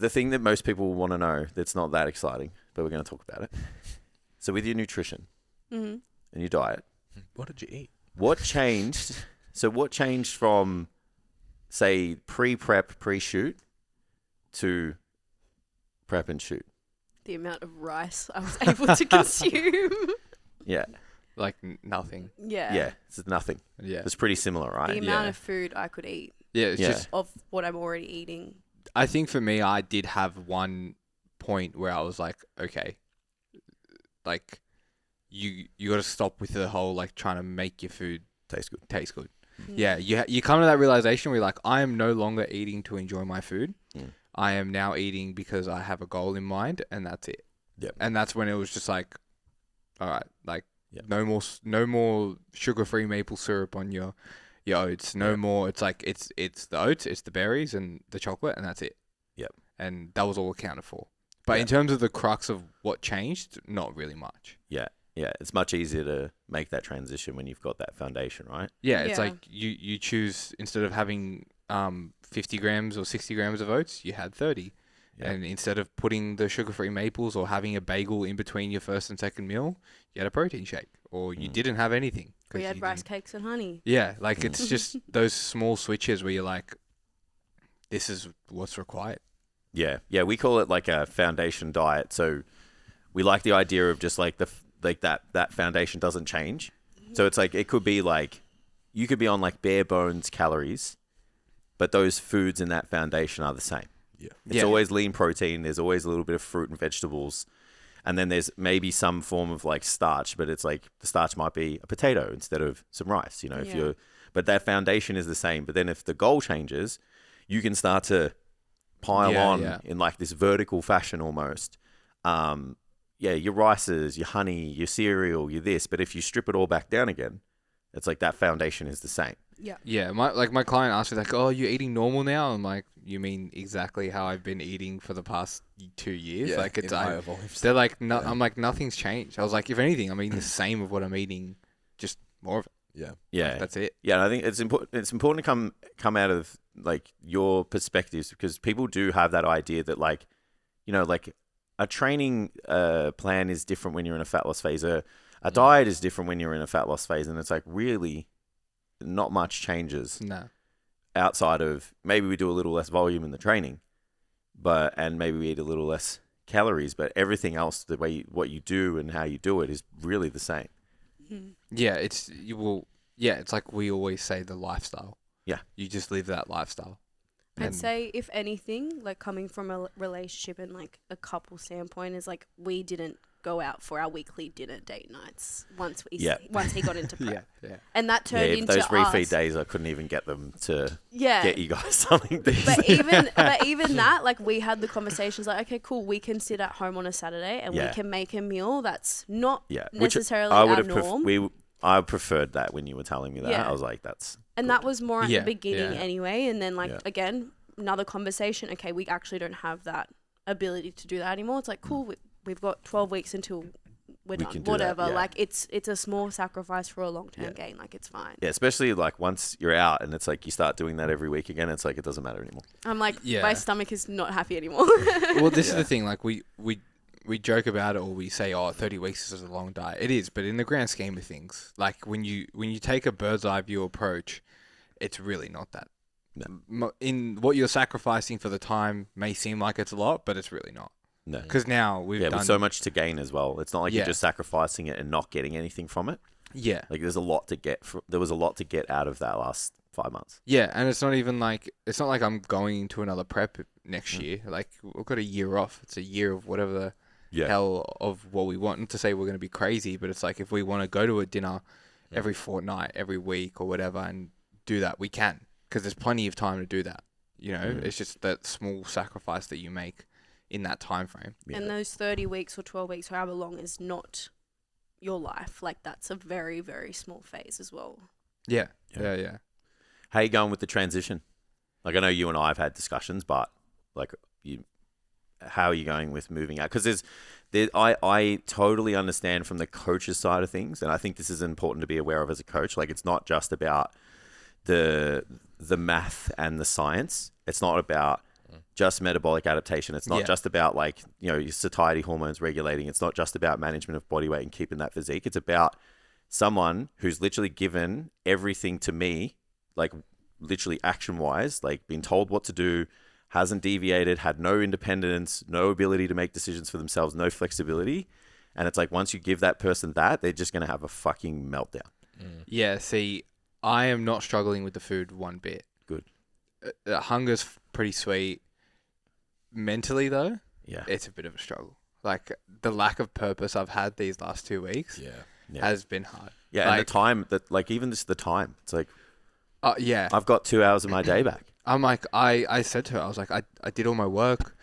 the thing that most people want to know that's not that exciting, but we're going to talk about it. So with your nutrition and your diet, what did you eat? What changed? So what changed from, say, pre-prep, pre-shoot to prep and shoot? The amount of rice I was able to consume. Yeah. Like nothing. Yeah. Yeah. It's nothing. Yeah. It's pretty similar, right? The amount of food I could eat. Yeah. It's just. Of what I'm already eating. I think for me, I did have one point where I was like, okay, like you got to stop with the whole like trying to make your food Taste good. Yeah, you come to that realization where you're like, I am no longer eating to enjoy my food. I am now eating because I have a goal in mind, and that's it. Yep. And that's when it was just like, all right, like no more sugar-free maple syrup on your oats. No more. It's like it's the oats, it's the berries and the chocolate, and that's it. Yep. And that was all accounted for. But in terms of the crux of what changed, not really much. Yeah. Yeah. It's much easier to make that transition when you've got that foundation, right? Yeah, it's like you choose, instead of having 50 grams or 60 grams of oats, you had 30. Yeah. And instead of putting the sugar-free maples or having a bagel in between your first and second meal, you had a protein shake, or you didn't have anything. We had rice cakes and honey. Yeah, like it's just those small switches where you're like, this is what's required. Yeah. Yeah. We call it like a foundation diet. So we like the idea of just like that foundation doesn't change. So it's like, it could be like, you could be on like bare bones calories, but those foods in that foundation are the same. Yeah. It's always lean protein. There's always a little bit of fruit and vegetables. And then there's maybe some form of like starch, but it's like the starch might be a potato instead of some rice, but that foundation is the same. But then if the goal changes, you can start to pile on in like this vertical fashion almost. Your rices, your honey, your cereal, your this. But if you strip it all back down again, it's like that foundation is the same. Yeah. Yeah. My client asked me like, "Oh, you're eating normal now?" I'm like, "You mean exactly how I've been eating for the past 2 years?" Yeah, like it's higher volumes. they're like, no, I'm like, nothing's changed. I was like, if anything, I'm eating the same of what I'm eating, just more of it. Yeah. Yeah. Like, that's it. Yeah, and I think it's important. It's important to come out of like your perspectives, because people do have that idea that like, like a training plan is different when you're in a fat loss phase. A diet is different when you're in a fat loss phase, and it's like really not much changes. No. Outside of maybe we do a little less volume in the training, and maybe we eat a little less calories, but everything else, the way what you do and how you do it is really the same. Yeah, it's like we always say, the lifestyle. Yeah. You just live that lifestyle. I'd say, if anything, like coming from a relationship and like a couple standpoint, is like we didn't go out for our weekly dinner date nights once he got into prep. Yeah. And that turned into those refeed us. days, I couldn't even get them to get you guys something. But even that, like we had the conversations like, okay, cool, we can sit at home on a Saturday and we can make a meal that's not necessarily our norm. I preferred that when you were telling me that. I was like, that's and good. That was more at the beginning anyway. And then again, another conversation. Okay, we actually don't have that ability to do that anymore. It's like, cool, we've got 12 weeks until we're done. Whatever. Like it's a small sacrifice for a long-term gain. Like it's fine. Yeah, especially like once you're out and it's like you start doing that every week again, it's like it doesn't matter anymore. I'm like, my stomach is not happy anymore. Well, this is the thing. Like we joke about it, or we say, 30 weeks is a long diet. It is, but in the grand scheme of things, like when you take a bird's eye view approach, it's really not that. No. In what you're sacrificing for the time may seem like it's a lot, but it's really not. No. Because now we've done... with so much to gain as well. It's not like you're just sacrificing it and not getting anything from it. Yeah. Like there's a lot to get. There was a lot to get out of that last 5 months. Yeah, and it's not even like... It's not like I'm going into another prep next year. Like, we've got a year off. It's a year of whatever the hell of what we want. Not to say we're going to be crazy, but it's like if we want to go to a dinner every fortnight, every week or whatever and do that, we can. Because there's plenty of time to do that. It's just that small sacrifice that you make in that time frame. Yeah. And those 30 weeks or 12 weeks, however long, is not your life. Like that's a very, very small phase as well. Yeah. How are you going with the transition? Like I know you and I have had discussions, but like how are you going with moving out? Because I totally understand from the coach's side of things, and I think this is important to be aware of as a coach. Like it's not just about the math and the science. It's not about just metabolic adaptation. It's not just about like, your satiety hormones regulating. It's not just about management of body weight and keeping that physique. It's about someone who's literally given everything to me, like literally action wise, like been told what to do, hasn't deviated, had no independence, no ability to make decisions for themselves, no flexibility. And it's like, once you give that person that, they're just going to have a fucking meltdown. Yeah. See, I am not struggling with the food one bit. Good. Hunger's pretty sweet. Mentally though, it's a bit of a struggle. Like the lack of purpose I've had these last 2 weeks has been hard. Yeah. Like, and the time that, like, even just the time, it's like, I've got 2 hours of my day back. I'm like, I said to her, I was like, I did all my work.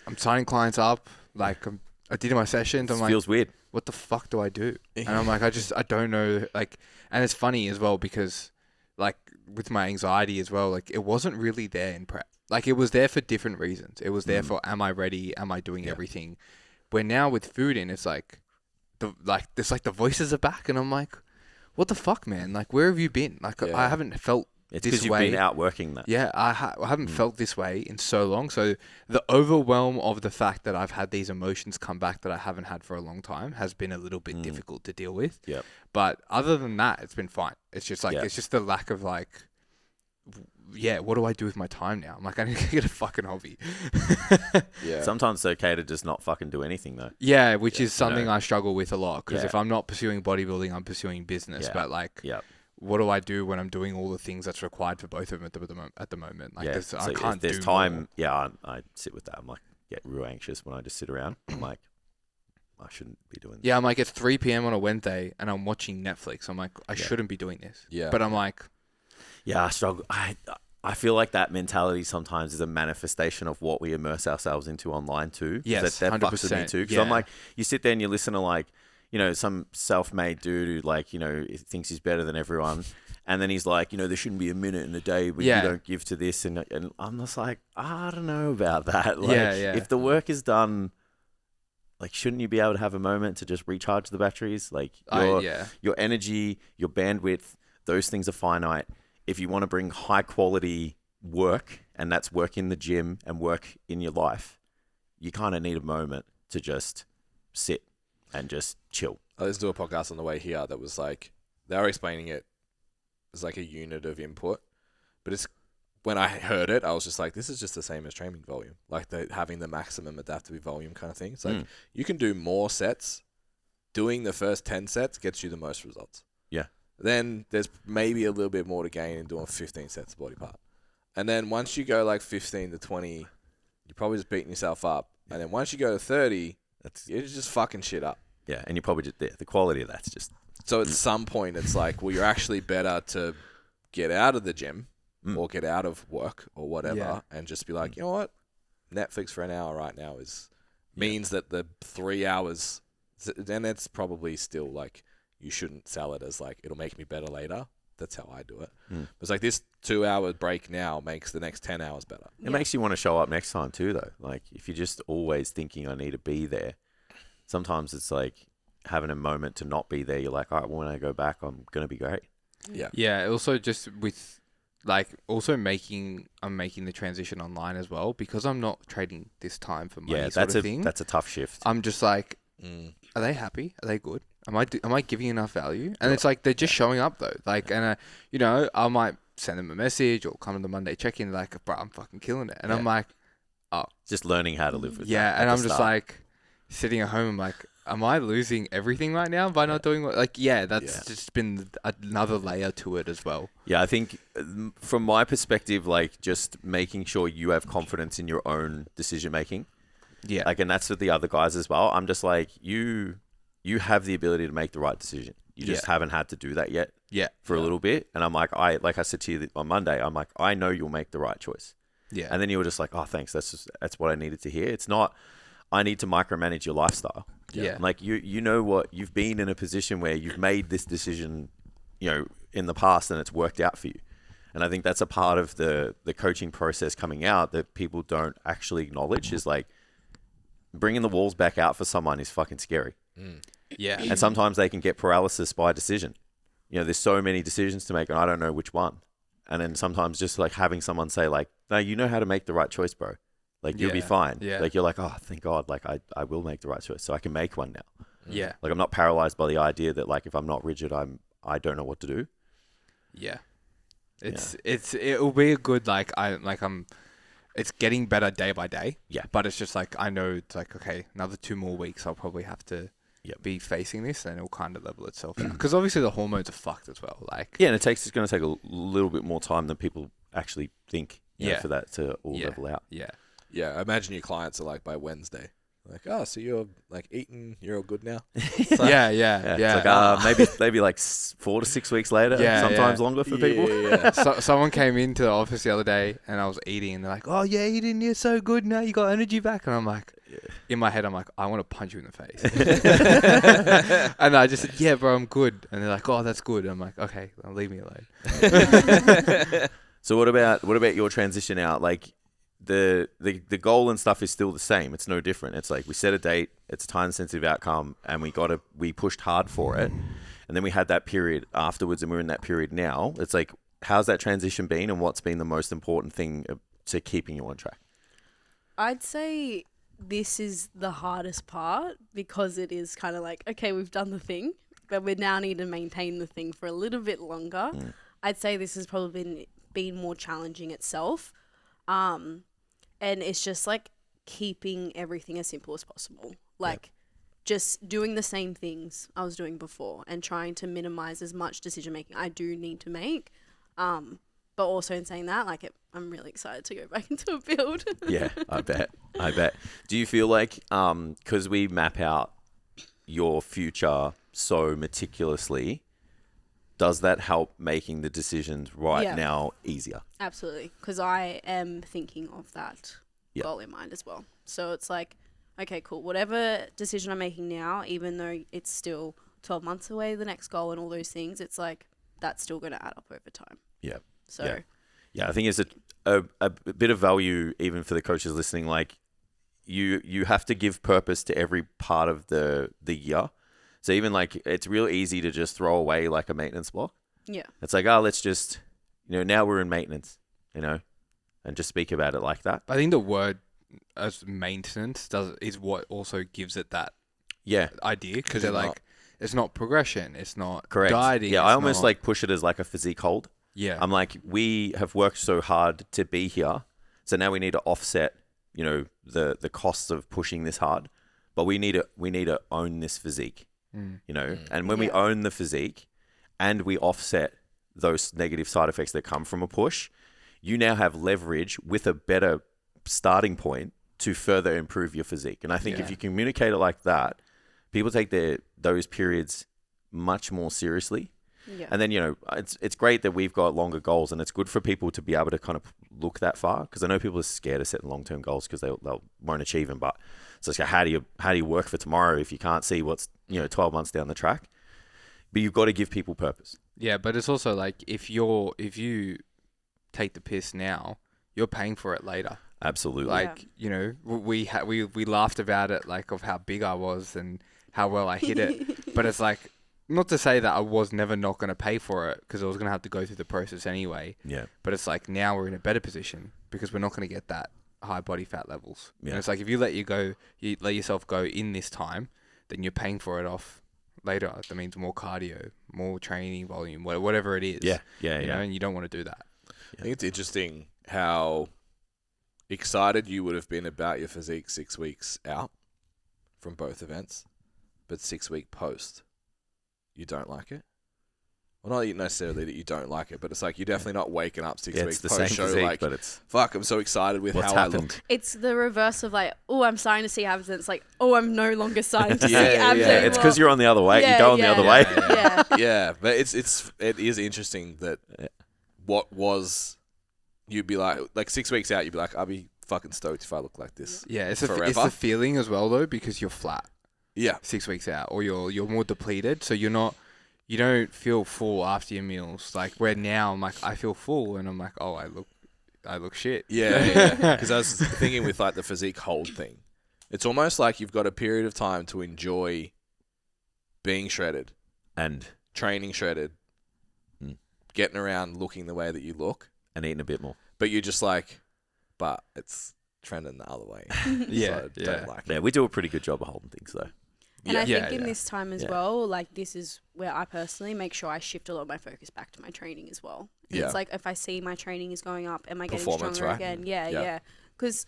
I'm signing clients up. Like, I did my sessions. I'm like, feels weird. What the fuck do I do? And I'm like, I don't know. Like, and it's funny as well because, like, with my anxiety as well, like, it wasn't really there in prep. Like, it was there for different reasons. It was there for, am I ready? Am I doing everything? Where now with food in, it's like, the voices are back, and I'm like, what the fuck, man? Like, where have you been? Like, I haven't felt it's this because way. You've been outworking that. Yeah, I haven't felt this way in so long. So the overwhelm of the fact that I've had these emotions come back that I haven't had for a long time has been a little bit difficult to deal with. Yep. But other than that, it's been fine. It's just like, it's just the lack of like, what do I do with my time now? I'm like, I need to get a fucking hobby. Sometimes it's okay to just not fucking do anything though. Yeah, which is something I struggle with a lot. Because if I'm not pursuing bodybuilding, I'm pursuing business. But like, what do I do when I'm doing all the things that's required for both of them at the moment? Like, I can't do time. More. I sit with that. I'm like, get real anxious when I just sit around. I'm like, I shouldn't be doing this. Yeah, I'm like, it's 3 p.m. on a Wednesday and I'm watching Netflix. I'm like, I shouldn't be doing this. Yeah. But I'm like... Yeah, I struggle. I feel like that mentality sometimes is a manifestation of what we immerse ourselves into online too. Yes, that fucks with me too. Because I'm like, you sit there and you listen to like, some self-made dude who like, thinks he's better than everyone. And then he's like, there shouldn't be a minute in the day where you don't give to this. And I'm just like, I don't know about that. Like, if the work is done, like, shouldn't you be able to have a moment to just recharge the batteries? Like, your energy, your bandwidth, those things are finite. If you want to bring high quality work, and that's work in the gym and work in your life, you kind of need a moment to just sit and just chill. I listened to a podcast on the way here that was like, they were explaining it as like a unit of input, but it's, when I heard it, I was just like, this is just the same as training volume, like having the maximum adaptive volume kind of thing. It's like, you can do more sets. Doing the first 10 sets gets you the most results. Yeah. Then there's maybe a little bit more to gain in doing 15 sets of body part. And then once you go like 15 to 20, you're probably just beating yourself up. And then once you go to 30, you're just fucking shit up. Yeah, and you're probably just the quality of that's just... So at some point, it's like, well, you're actually better to get out of the gym or get out of work or whatever and just be like, you know what? Netflix for an hour right now means that the 3 hours... Then it's probably still like... You shouldn't sell it as like, it'll make me better later. That's how I do it. It's like this 2 hour break now makes the next 10 hours better. It makes you want to show up next time too, though. Like, if you're just always thinking I need to be there, sometimes it's like having a moment to not be there. You're like, all right, when I go back, I'm going to be great. Yeah. Yeah. Also just with like, I'm making the transition online as well, because I'm not trading this time for money sort of thing. That's a tough shift. I'm just like, are they happy? Are they good? Am I giving enough value? And it's like, they're just showing up though. Like, and I might send them a message or come to the Monday check-in like, bro, I'm fucking killing it. And I'm like, oh. Just learning how to live with that. Yeah, and I'm just like, sitting at home, I'm like, am I losing everything right now by not doing what? Like, that's just been another layer to it as well. Yeah, I think from my perspective, like, just making sure you have confidence in your own decision-making. Yeah. Like, and that's with the other guys as well. I'm just like, you have the ability to make the right decision. You just haven't had to do that yet. Yeah. For a little bit. And I'm like, like I said to you on Monday, I'm like, I know you'll make the right choice. Yeah. And then you were just like, oh, thanks. That's what I needed to hear. It's not, I need to micromanage your lifestyle. Yeah. Like, you know what, you've been in a position where you've made this decision, in the past, and it's worked out for you. And I think that's a part of the coaching process coming out that people don't actually acknowledge, is like, bringing the walls back out for someone is fucking scary. Yeah. And sometimes they can get paralysis by decision. There's so many decisions to make and I don't know which one. And then sometimes just like having someone say like, no, you know how to make the right choice, bro. Like, you'll be fine. Yeah. Like, you're like, oh, thank God. Like, I will make the right choice. So I can make one now. Yeah. Like, I'm not paralyzed by the idea that, like, if I'm not rigid, I don't know what to do. Yeah. It'll be a good, it's getting better day by day. Yeah. But it's just like, I know it's like, okay, another 2 more weeks, I'll probably have to be facing this, and it'll kind of level itself out. Because obviously the hormones are fucked as well. Like, yeah, and it's going to take a little bit more time than people actually think you know, for that to all level out. Yeah. Yeah, I imagine your clients are like by Wednesday. Like, oh, so you're like eating, you're all good now? Yeah. It's like, maybe like 4 to 6 weeks later, sometimes longer for people. Yeah. So, someone came into the office the other day and I was eating and they're like, oh, yeah, eating, you're so good now, you got energy back. And I'm like, in my head, I'm like, I want to punch you in the face. And I just said, yeah, bro, I'm good. And they're like, oh, that's good. And I'm like, okay, well, leave me alone. So what about your transition out? Like, the goal and stuff is still the same. It's no different. It's like we set a date, it's a time sensitive outcome, and we pushed hard for it. And then we had that period afterwards, and we're in that period now. It's like, how's that transition been, and what's been the most important thing to keeping you on track? I'd say this is the hardest part, because it is kind of like, okay, we've done the thing, but we now need to maintain the thing for a little bit longer. I'd say this has probably been more challenging itself. And it's just like keeping everything as simple as possible. Like just doing the same things I was doing before and trying to minimize as much decision making I do need to make. But also in saying that, like, I'm really excited to go back into a build. Yeah, I bet. Do you feel like, 'cause we map out your future so meticulously, does that help making the decisions now easier? Absolutely, because I am thinking of that goal in mind as well. So it's like, okay, cool. Whatever decision I'm making now, even though it's still 12 months away, the next goal and all those things, it's like that's still going to add up over time. Yeah. So I think it's a bit of value even for the coaches listening. Like, you have to give purpose to every part of the year. So even like, it's real easy to just throw away like a maintenance block. Yeah. It's like, oh, let's just, now we're in maintenance, and just speak about it like that. I think the word as maintenance is what also gives it that idea, because they're like, it's not progression, it's not dieting. Yeah, I almost like push it as like a physique hold. Yeah. I'm like, we have worked so hard to be here, so now we need to offset, the costs of pushing this hard, but we need to own this physique. And when we own the physique and we offset those negative side effects that come from a push, you now have leverage with a better starting point to further improve your physique. And I think if you communicate it like that, people take those periods much more seriously. Yeah. And then, it's great that we've got longer goals, and it's good for people to be able to kind of look that far, because I know people are scared of setting long-term goals because they won't achieve them. But so it's like, how do you work for tomorrow if you can't see what's 12 months down the track? But you've got to give people purpose. Yeah, but it's also like, if you take the piss now, you're paying for it later. Absolutely. Like, we laughed about it, like, of how big I was and how well I hit it. But it's like, not to say that I was never not going to pay for it, because I was going to have to go through the process anyway. Yeah. But it's like, now we're in a better position because we're not going to get that high body fat levels. Yeah. And it's like, if you let yourself go in this time, then you're paying for it off later. That means more cardio, more training volume, whatever it is. Yeah. And you don't want to do that. I think it's interesting how excited you would have been about your physique 6 weeks out from both events, but 6 week post, you don't like it. Well, not necessarily that you don't like it, but it's like, you're definitely not waking up 6 weeks the post same show physique, like, but it's fuck, I'm so excited with what's how happened. I look. It's the reverse of like, oh, I'm starting to see abs, and it's like, oh, I'm no longer starting to see Yeah, abs yeah. anymore. It's because you're on the other way. You go on the other way. Yeah. Yeah, but it is interesting that what was, you'd be like 6 weeks out, you'd be like, I'll be fucking stoked if I look like this. Yeah, it's forever. it's the feeling as well, though, because you're flat. Yeah. 6 weeks out, or you're more depleted, so you don't feel full after your meals. Like, where now I'm like, I feel full, and I'm like, oh, I look shit. Yeah. Because I was thinking with like the physique hold thing, it's almost like you've got a period of time to enjoy being shredded And training shredded, getting around looking the way that you look, eating a bit more. but you're just like, but it's trending the other way. Yeah, so don't like it. Yeah, we do a pretty good job of holding things though. And I think in this time as well, like this is where I personally make sure I shift a lot of my focus back to my training as well. And it's like if I see my training is going up, am I getting stronger again? Yeah. Because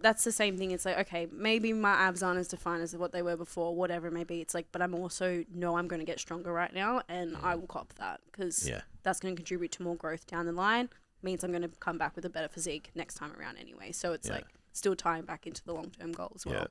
that's the same thing. It's like, okay, maybe my abs aren't as defined as what they were before, whatever it may be. It's like, but I'm also know I'm going to get stronger right now, and I will cop that because that's going to contribute to more growth down the line. Means I'm going to come back with a better physique next time around anyway. So it's like still tying back into the long-term goal as well.